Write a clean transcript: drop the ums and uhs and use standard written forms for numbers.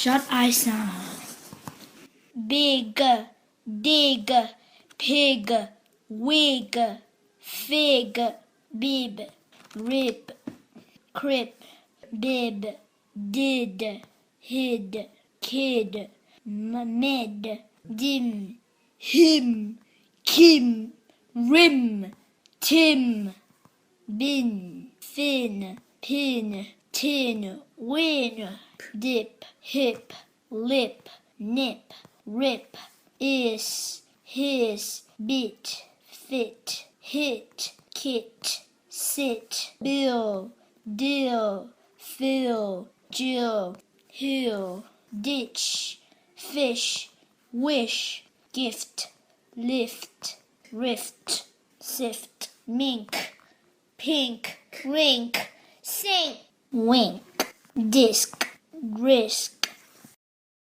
short I sound. Big, dig, pig, wig, fig, bib, rib, crib, bib, did, hid, kid, mid, dim, him, kim, rim, tim, bin, fin, pin, tin, win, dip, hip, lip, nip, rip, is, his, bit, fit, hit, kit, sit, bill, deal, fill, jill, hill, ditch, fish, wish, gift, lift, rift, sift, mink, pink, rink, sink, wink, disc, risk,